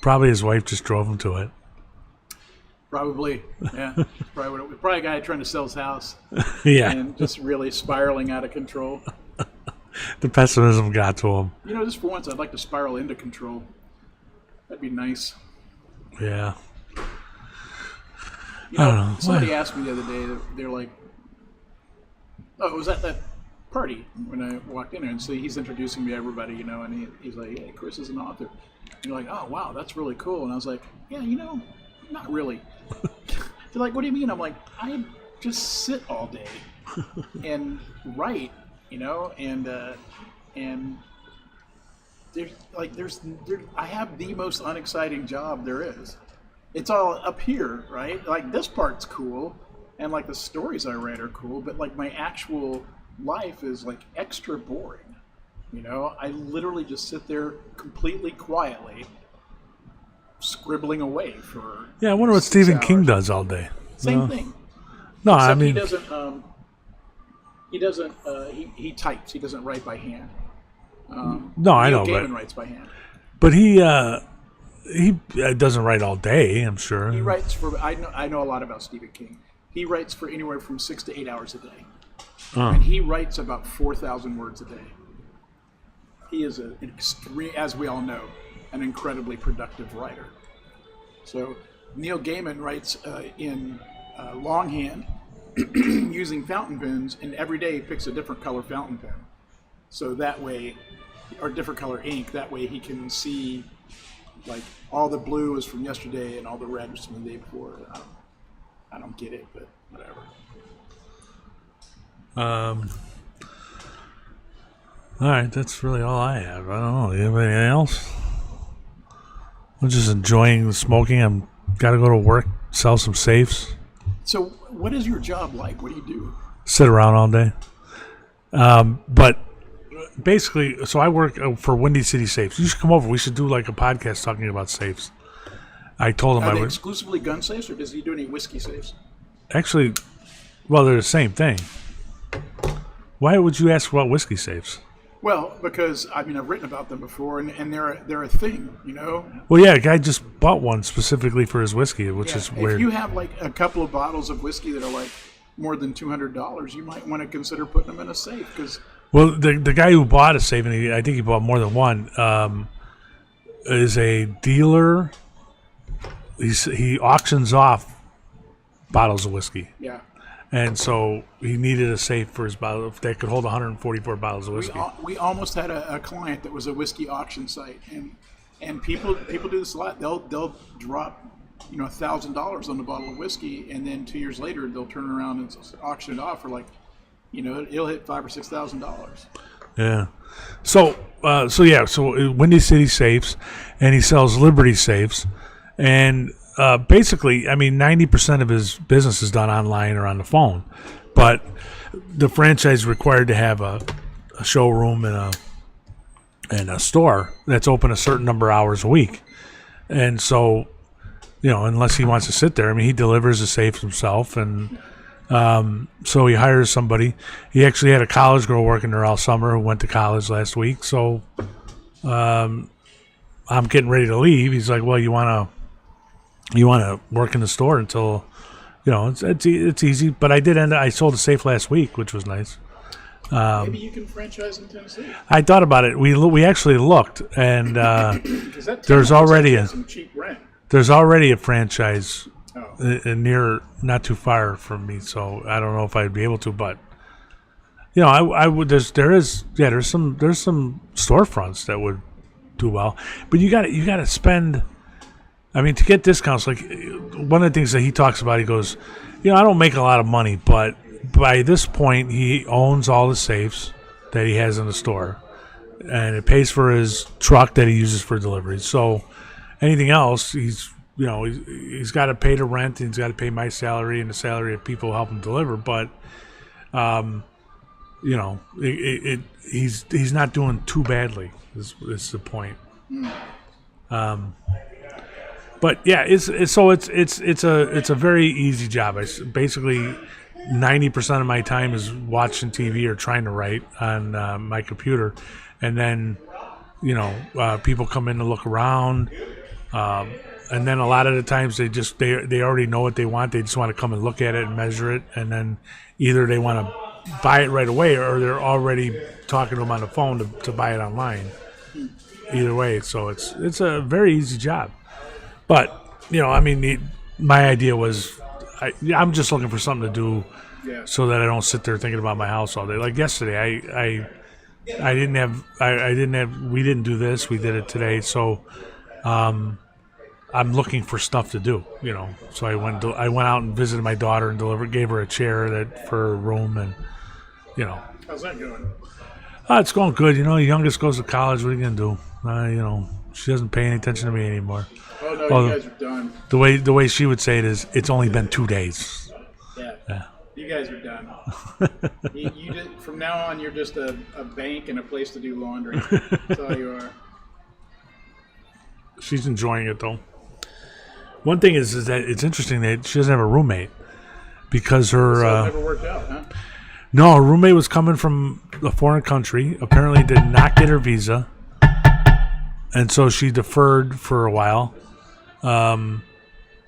Probably his wife just drove him to it. Probably, yeah. Probably a guy trying to sell his house. Yeah. And just really spiraling out of control. The pessimism got to him. Just for once, I'd like to spiral into control. That'd be nice. Yeah. You I don't know, know. somebody asked me the other day. They're like, "Oh, it was at that party when I walked in there," and so he's introducing me to everybody, you know, and he's like, "Hey, Chris is an author." And you're like, "Oh, wow, that's really cool." And I was like, "Yeah, you know, not really." They're like, "What do you mean?" I'm like, "I just sit all day and write, you know, and I have the most unexciting job there is. It's all up here, right? Like this part's cool, and like the stories I write are cool, but like my actual life is like extra boring. You know, I literally just sit there completely quietly, scribbling away for. Yeah, I wonder what 6 Stephen hours. King does all day. Same thing. No, Except I mean, he doesn't. He types. He doesn't write by hand. no, I Neil know, Gaiman but writes by hand. he doesn't write all day. I'm sure. He writes for. I know a lot about Stephen King. He writes for anywhere from 6 to 8 hours a day, and he writes about 4,000 words a day. He is an extreme, as we all know, an incredibly productive writer. So Neil Gaiman writes in longhand using fountain pens, and every day he picks a different color fountain pen. So that way, or different color ink, that way he can see like all the blue is from yesterday and all the red was from the day before. I don't get it, but whatever. All right, that's really all I have. I don't know. You have anything else? I'm just enjoying the smoking. I'm got to go to work, sell some safes, So what is your job like? What do you do? sit around all day. But basically, so I work for Windy City Safes. You should come over. We should do like a podcast talking about safes. I told him Are I they would. exclusively gun safes, or does he do any whiskey safes? Actually, well, they're the same thing. Why would you ask about whiskey safes? Well, because I mean I've written about them before, and they're a thing, you know. Well, yeah, a guy just bought one specifically for his whiskey, which Yeah, is weird. if you have like a couple of bottles of whiskey that are like more than $200, you might want to consider putting them in a safe because. Well, the guy who bought a safe, and I think he bought more than one, is a dealer. He auctions off bottles of whiskey, Yeah. and so he needed a safe for his bottle that could hold 144 bottles of whiskey. We almost had a client that was a whiskey auction site, and people do this a lot. They'll drop $1,000 on the bottle of whiskey, and then 2 years later they'll turn around and auction it off for like, it'll hit $5,000 or $6,000. Yeah. So Windy City Safes, and he sells Liberty Safes, and basically, I mean, 90% of his business is done online or on the phone, but the franchise is required to have a showroom and a store that's open a certain number of hours a week, and so unless he wants to sit there, I mean, he delivers the safe himself, and so he hires somebody. He actually had a college girl working there all summer who went to college last week. So I'm getting ready to leave. He's like, "Well, you want to work in the store until it's easy." But I sold a safe last week, which was nice. Maybe you can franchise in Tennessee. I thought about it. We actually looked, and There's already some cheap rent. there's already a franchise Oh. near, not too far from me, so I don't know if I'd be able to, but I would. There's some storefronts that would do well, but you got to spend. I mean, to get discounts, like one of the things that he talks about, he goes, I don't make a lot of money, but by this point he owns all the safes that he has in the store, and it pays for his truck that he uses for delivery. So anything else, he's got to pay the rent, and he's got to pay my salary and the salary of people who help him deliver. But, he's not doing too badly. Is the point? But yeah, it's a very easy job. Basically 90% of my time is watching TV or trying to write on my computer, and then people come in to look around. And then a lot of the times they already know what they want. They just want to come and look at it and measure it, and then either they want to buy it right away, or they're already talking to them on the phone to buy it online. Either way, so it's a very easy job. But I mean, my idea was I'm just looking for something to do, Yeah. so that I don't sit there thinking about my house all day. Like yesterday, I didn't have we didn't do this. We did it today, so I'm looking for stuff to do. So I went out and visited my daughter and gave her a chair for her room, and How's that going? it's going good. The youngest goes to college. What are you gonna do? She doesn't pay any attention to me anymore. Oh no, Well, you guys are done. The way she would say it is, it's only been 2 days. Yeah. You guys are done. you did, from now on, you're just a bank and a place to do laundry. That's all you are. She's enjoying it though. One thing is that it's interesting that she doesn't have a roommate because her. So it never worked out, huh? No, her roommate was coming from a foreign country. Apparently, did not get her visa, and so she deferred for a while.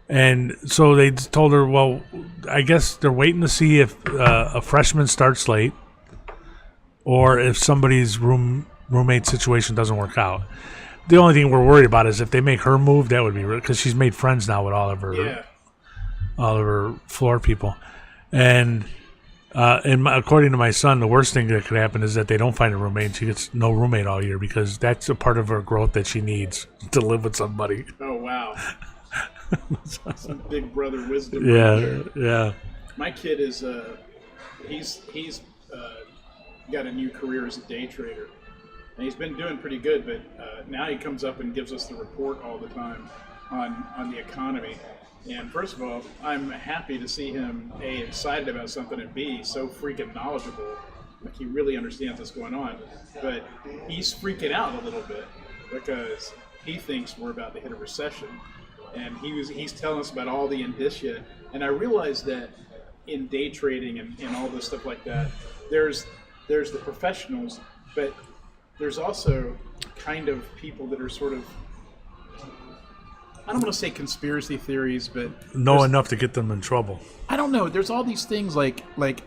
And so they told her, well, I guess they're waiting to see if a freshman starts late, or if somebody's roommate situation doesn't work out. The only thing we're worried about is if they make her move, that would be because she's made friends now with all of her floor people, and according to my son, the worst thing that could happen is that they don't find a roommate and she gets no roommate all year because that's a part of her growth that she needs to live with somebody. Oh, wow. Some big brother wisdom. Yeah, right there. yeah. My kid is, he's got a new career as a day trader. And he's been doing pretty good, but now he comes up and gives us the report all the time on the economy. And first of all, I'm happy to see him, A, excited about something, and B, so freaking knowledgeable. Like, he really understands what's going on. But he's freaking out a little bit because he thinks we're about to hit a recession. And he's telling us about all the indicia. And I realized that in day trading and all this stuff like that, there's the professionals, but there's also kind of people that are sort of, I don't want to say conspiracy theories, but know enough to get them in trouble. I don't know. There's all these things like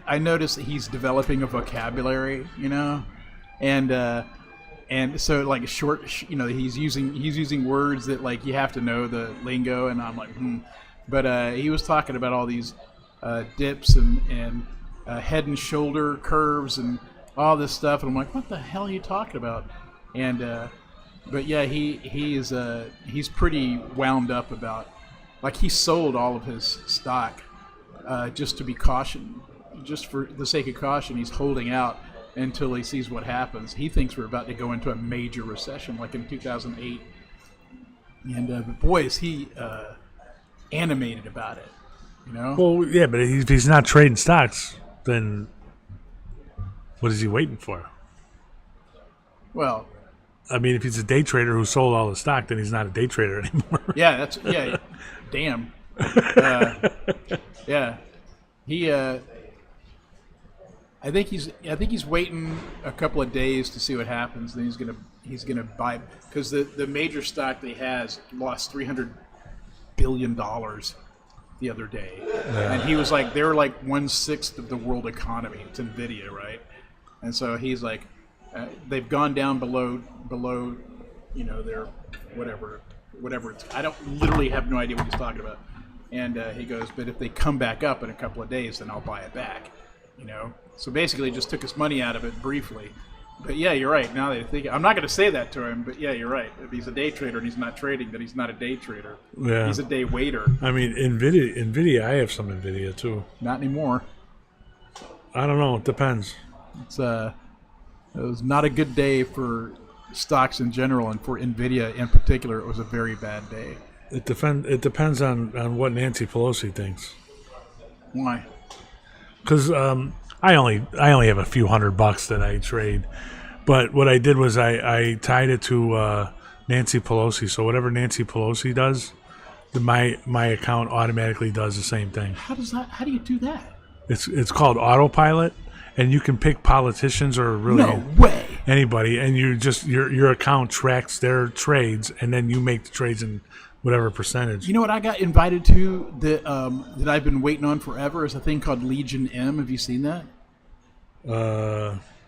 I noticed that he's developing a vocabulary, and so like he's using words that like you have to know the lingo, and I'm like, But he was talking about all these dips and head and shoulder curves and all this stuff, and I'm like, what the hell are you talking about? And but yeah, he's pretty wound up about, like, he sold all of his stock just to be caution, just for the sake of caution. He's holding out until he sees what happens. He thinks we're about to go into a major recession, like in 2008. And but boy, is he animated about it, Well, yeah, but if he's not trading stocks, then what is he waiting for? Well, I mean, if he's a day trader who sold all the stock, then he's not a day trader anymore. yeah, damn. Yeah, he. I think he's waiting a couple of days to see what happens. Then he's gonna buy, because the major stock that he has lost $300 billion the other day, and he was like, they're like 1/6 of the world economy. It's Nvidia, right? And so he's like, they've gone down below, their whatever. I don't literally have no idea what he's talking about. And he goes, but if they come back up in a couple of days, then I'll buy it back. So basically, just took his money out of it briefly. But yeah, you're right. Now that I think, I'm not going to say that to him, but yeah, you're right. If he's a day trader and he's not trading, then he's not a day trader. Yeah. He's a day waiter. I mean, Nvidia. I have some Nvidia too. Not anymore. I don't know. It depends. It was not a good day for stocks in general, and for Nvidia in particular, it was a very bad day. It depends on what Nancy Pelosi thinks. Why? Because I only have a few $100 that I trade, but what I did was I tied it to Nancy Pelosi. So whatever Nancy Pelosi does, my account automatically does the same thing. How do you do that? It's called autopilot, and you can pick politicians or really No way. anybody, and you just your account tracks their trades, and then you make the trades in whatever percentage. You know what I got invited to that I've been waiting on forever is a thing called Legion M. Have you seen that?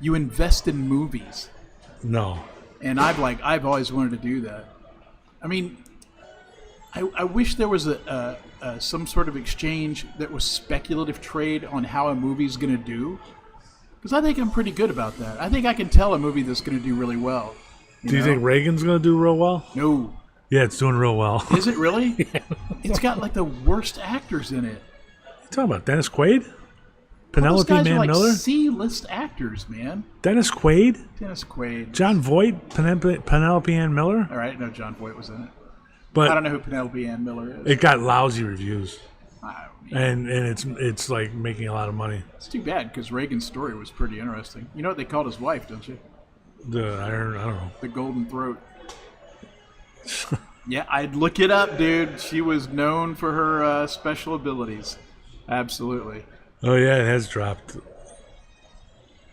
You invest in movies. No. And I've always wanted to do that. I mean, I wish there was some sort of exchange that was speculative trade on how a movie's going to do? Because I think I'm pretty good about that. I think I can tell a movie that's going to do really well. Do you think Reagan's going to do real well? No. Yeah, it's doing real well. Is it really? Yeah. It's got like the worst actors in it. You talking about Dennis Quaid? Penelope Those guys are like Miller? C-list actors, man. Dennis Quaid? Dennis Quaid. John Voight? Penelope Ann Miller? All right, no, John Voight was in it. But I don't know who Penelope Ann Miller is. It got lousy reviews. Yeah. And it's like making a lot of money. It's too bad because Reagan's story was pretty interesting. You know what they called his wife, don't you? The iron, I don't know. The Golden Throat. Yeah, I'd look it up, dude. She was known for her special abilities. Absolutely. Oh yeah, it has dropped.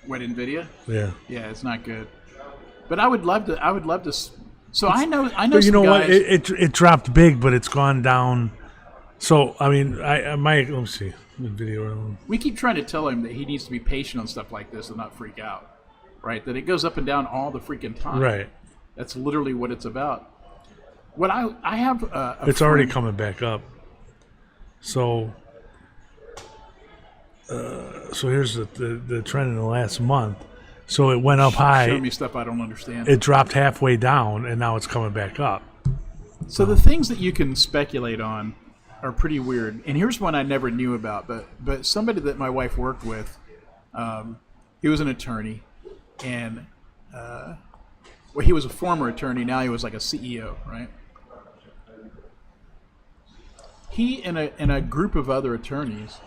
What, NVIDIA? Yeah. Yeah, it's not good. But I would love to. So I know. But you know guys, what? It dropped big, but it's gone down. So I mean, let me see the video. We keep trying to tell him that he needs to be patient on stuff like this and not freak out, right? That it goes up and down all the freaking time. Right. That's literally what it's about. What I have. It's already coming back up. So. So here's the trend in the last month. So it went up high. Show me stuff I don't understand. It dropped halfway down, and now it's coming back up. So the things that you can speculate on are pretty weird. And here's one I never knew about, but somebody that my wife worked with, he was an attorney, and well, he was a former attorney. Now he was like a CEO, right? He and a group of other attorneys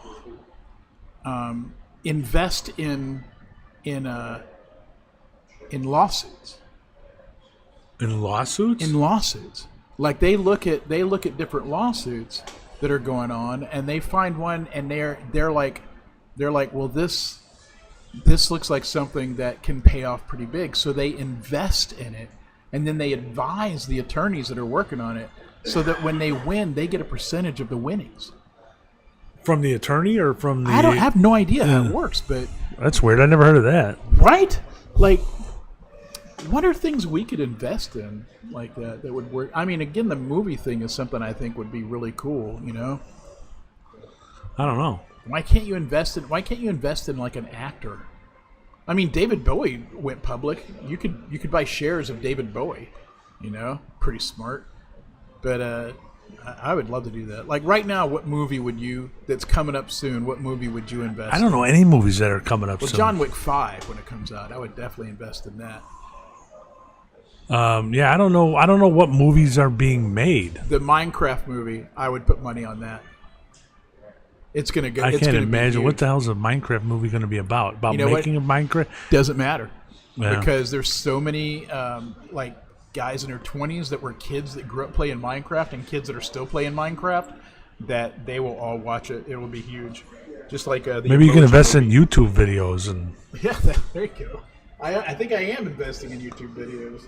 invest in lawsuits. In lawsuits? In lawsuits. Like they look at different lawsuits that are going on, and they find one, and they're like, well, this looks like something that can pay off pretty big. So they invest in it, and then they advise the attorneys that are working on it, so that when they win, they get a percentage of the winnings. From the attorney or from the... I don't have no idea how it works, but... That's weird. I never heard of that. Right? Like, what are things we could invest in like that would work? I mean, again, the movie thing is something I think would be really cool, you know? I don't know. Why can't you invest in like an actor? I mean, David Bowie went public. You could buy shares of David Bowie, you know? Pretty smart. But I would love to do that. Like right now, what movie that's coming up soon, what movie would you invest in? I don't know any movies that are coming up soon. John Wick 5, when it comes out, I would definitely invest in that. Yeah, I don't know what movies are being made. The Minecraft movie, I would put money on that. It's going to go. I can't imagine. What the hell is a Minecraft movie going to be about? About making a Minecraft? Doesn't matter. Yeah. Because there's so many, like, guys in their 20s that were kids that grew up playing Minecraft and kids that are still playing Minecraft, that they will all watch it. It will be huge. Just like maybe you can invest in YouTube videos and... Yeah, there you go. I think I am investing in YouTube videos.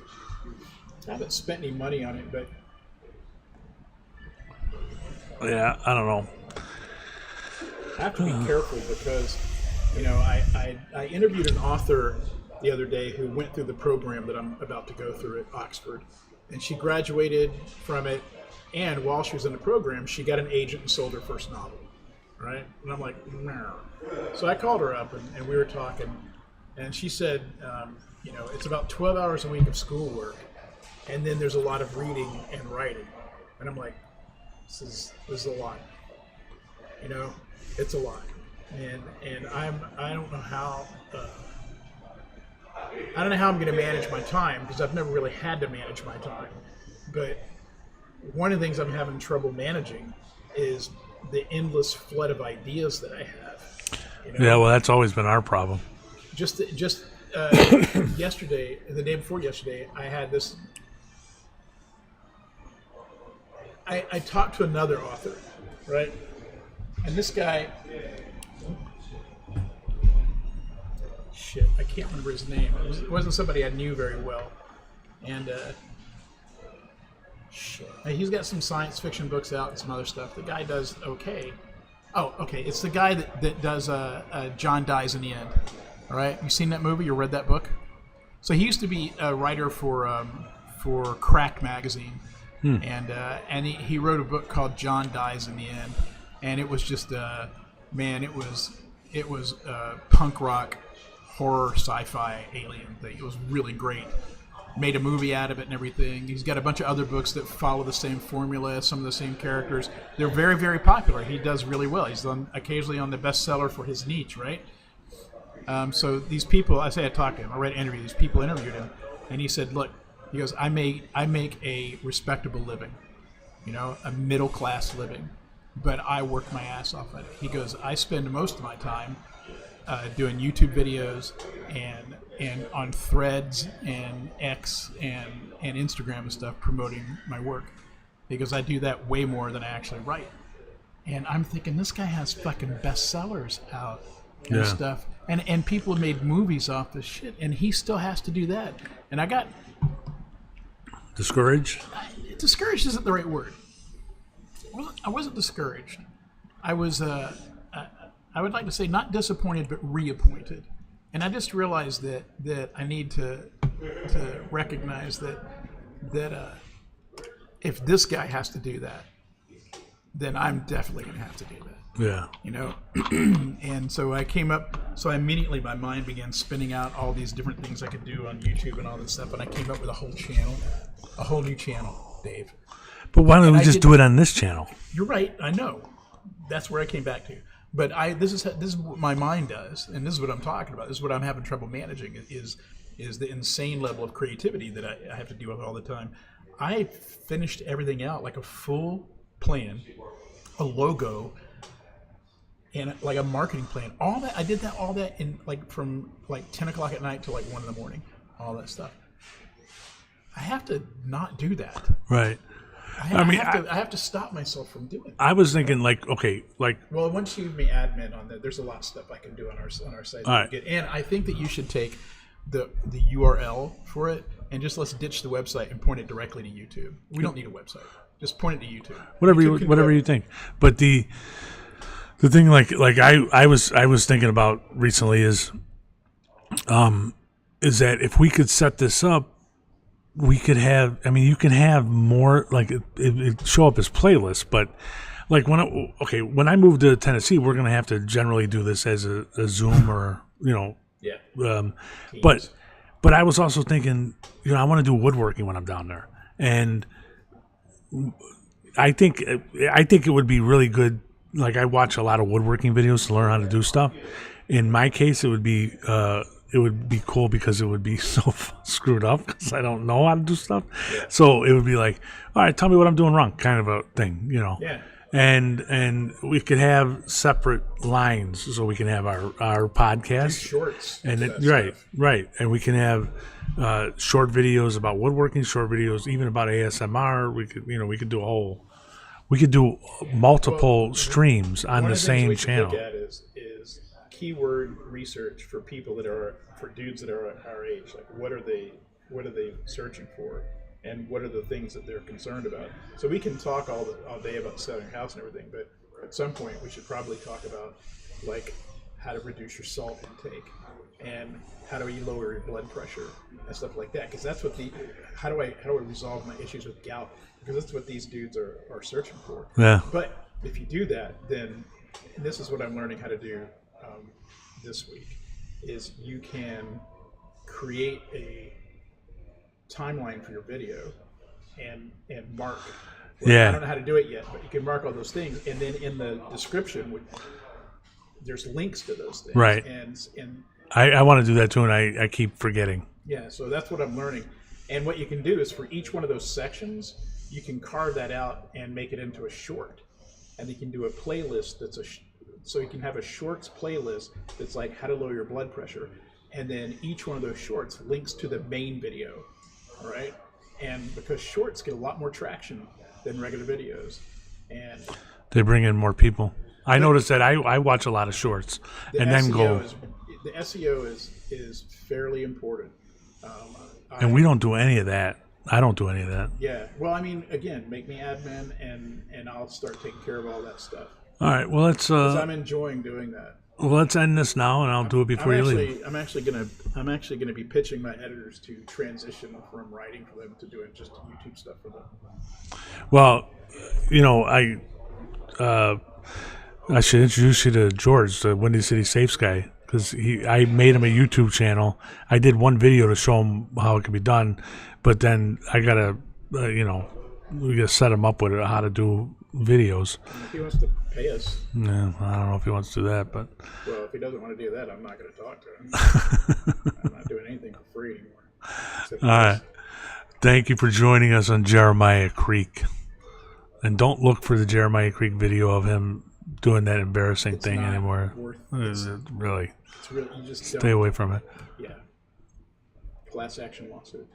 I haven't spent any money on it, but... Yeah, I don't know. I have to be careful because, you know, I interviewed an author the other day who went through the program that I'm about to go through at Oxford. And she graduated from it, and while she was in the program, she got an agent and sold her first novel, right? And I'm like, no. So I called her up, and we were talking, and she said, you know, it's about 12 hours a week of schoolwork, and then there's a lot of reading and writing. And I'm like, this is a lot. You know, it's a lot. And I don't know how... I don't know how I'm going to manage my time because I've never really had to manage my time. But one of the things I'm having trouble managing is the endless flood of ideas that I have. You know? Yeah, well, that's always been our problem. Just yesterday, the day before yesterday, I had this. I talked to another author, right? And this guy. Shit, I can't remember his name. It wasn't somebody I knew very well. And shit, he's got some science fiction books out and some other stuff. The guy does okay. Oh, okay, it's the guy that does John Dies in the End. All right, you seen that movie? You read that book? So he used to be a writer for Crack magazine, and he wrote a book called John Dies in the End, and it was just man, it was punk rock, horror, sci-fi, alien thing. It was really great. Made a movie out of it and everything. He's got a bunch of other books that follow the same formula, some of the same characters. They're very, very popular. He does really well. He's occasionally on the bestseller for his niche, right? So these people, I talked to him. I read an interview. These people interviewed him, and he said, "Look," he goes, "I make a respectable living, a middle class living, but I work my ass off at it." He goes, "I spend most of my time doing YouTube videos and on Threads and X and Instagram and stuff promoting my work, because I do that way more than I actually write." And I'm thinking, this guy has fucking bestsellers out and stuff, and people have made movies off this shit, and he still has to do that. And I got discouraged. Discouraged isn't the right word. I wasn't discouraged. I was I would like to say not disappointed, but reappointed. And I just realized that I need to recognize that if this guy has to do that, then I'm definitely going to have to do that. Yeah. And so I immediately, my mind began spinning out all these different things I could do on YouTube and all this stuff. And I came up with a whole new channel, Dave. But why don't we just do it on this channel? You're right. I know. That's where I came back to. But this is what my mind does, and this is what I'm talking about. This is what I'm having trouble managing is the insane level of creativity that I have to deal with all the time. I finished everything out, like a full plan, a logo, and like a marketing plan. All that I did all that in from 10 o'clock at night to 1 in the morning. All that stuff. I have to not do that. Right. I have to stop myself from doing it. I was thinking Well, once you give me admin on that, there's a lot of stuff I can do on our site. All right. And I think that you should take the URL for it and just let's ditch the website and point it directly to YouTube. We don't need a website. Just point it to YouTube. Whatever you think. But the thing I was thinking about recently is that if we could set this up, we could have, you can have more, it show up as playlists, but when I move to Tennessee, we're going to have to generally do this as a Zoom or, but I was also thinking, I want to do woodworking when I'm down there. And I think it would be really good. I watch a lot of woodworking videos to learn how to do stuff. In my case, it would be cool because it would be so screwed up because I don't know how to do stuff. Yeah. So it would be all right, tell me what I'm doing wrong, kind of a thing, Yeah. And we could have separate lines, so we can have our podcast shorts and right, and we can have short videos about woodworking, short videos even about ASMR. We could do multiple streams on the same channel. Look at is keyword research for people for dudes that are our age. What are they searching for, and what are the things that they're concerned about? So we can talk all day about selling your house and everything, but at some point we should probably talk about how to reduce your salt intake and how do you lower your blood pressure and stuff like that, because that's what how do I resolve my issues with gout, because that's what these dudes are searching for. Yeah. But if you do that, then this is what I'm learning how to do this week, is you can create a timeline for your video and mark. Yeah. I don't know how to do it yet, but you can mark all those things, and then in the description there's links to those things. Right. And I want to do that too, and I keep forgetting. Yeah, so that's what I'm learning. And what you can do is for each one of those sections, you can carve that out and make it into a short. And you can do a playlist so you can have a shorts playlist that's how to lower your blood pressure. And then each one of those shorts links to the main video, all right? And because shorts get a lot more traction than regular videos. And they bring in more people. I noticed that I watch a lot of shorts and then go. The SEO is fairly important. And we don't do any of that. I don't do any of that. Yeah. Well, again, make me admin and I'll start taking care of all that stuff. All right. Well, let's. Because I'm enjoying doing that. Well, let's end this now, and I'll do it before you leave. I'm actually gonna be pitching my editors to transition from writing for them to doing just YouTube stuff for them. Well, I should introduce you to George, the Windy City Safes guy, because I made him a YouTube channel. I did one video to show him how it can be done, but then I gotta, we gotta set him up with how to do videos. If he wants to pay us, Yeah, I don't know if he wants to do that, but well, if he doesn't want to do that, I'm not going to talk to him. I'm not doing anything for free anymore. All right. Thank you for joining us on Jeremiah Creek. And don't look for the Jeremiah Creek video of him doing that embarrassing thing anymore. Really. It's really, you just stay away from it. Yeah. Class action lawsuit.